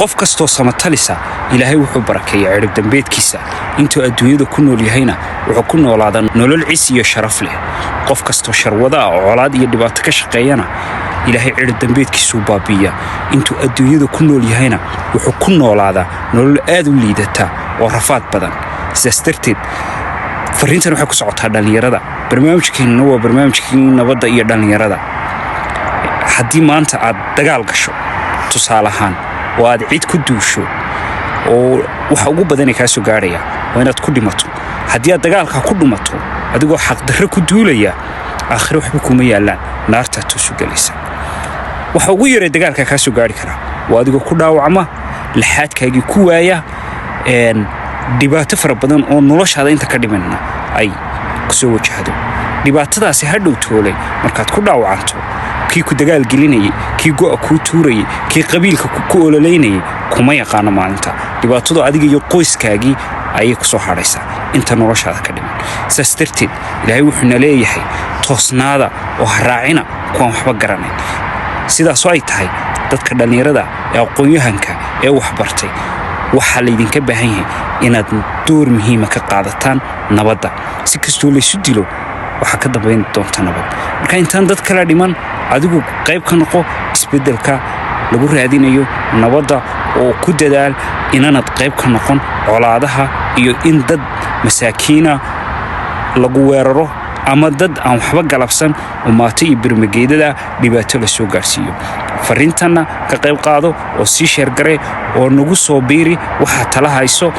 qof kastoo samatalisa ilaahay wuxuu barakeeyay cirib dambeedkiisa intuu adduunyada ku nool yahayna wuxuu ku noolaadaa nolol ciis iyo sharaf leh qof kastoo sharwada oo colaad iyo dhibaato ka shaqeeyana ilaahay cirib dambeedkiisu baabiya intuu adduunyada ku nool yahayna wuxuu ku noolaadaa nolol aad u liidata oo rafaad badan sidaas darteed fariintan waxay ku socotaa dhalinyarada barnaamijkeena waa barnaamijkii nabadda iyo dhalinyarada haddii maanta aad dagaal gasho tusaale ahaan oo aad cid ku duusho oo waxa ugu badan ka soo gaaraya waa inaad ku dhimato haddii aad dagaalka ku dhumato adigoo xaq darro ku duulaya aakhir waxba kuma yaalaan naarta tusu galaysa waxa ugu yaray dagaalka ka soo gaari kara waa adigoo ku dhaawacma laxaadkaagii ku waaya dhibaato fara badan oo noloshaada inta ka dhimanna ay ku soo wajahdo dhibaatadaasi hadhow toolay markaad ku dhaawacanto kii ku dagaal gelinayay kii go'a ku tuurayay kii qabiilka ku ololeynayay kuma yaqaan maalinta dhibaatadu adiga iyo qoyskaagii ayay ku soo xaraysaa inta noloshaada ka dhiman saas darteed ilaahay wuxuu leeyahay toosnaada oo raacina kuwan waxba garanayn sidaas oo ay tahay dadka dhalinyarada ee aqoon-yahanka ee wax bartay waxa la idinka baahan yahay inaad door muhiim ah ka qaadataan nabadda si kastoo la isu dilo waxa ka dambeyn doonta nabad marka intaan dad kala dhiman adigu qayb ka noqo isbedelka lagu raadinayo nabadda oo ku dadaal inaanad qayb ka noqon colaadaha iyo in dad masaakiina lagu weeraro ama dad aan waxba galabsan oo maata iyo birmageedada dhibaato la soo gaarsiiyo fariintana ka qayb qaado oo si sheer gare oo nagu soo biiri waxa tala hayso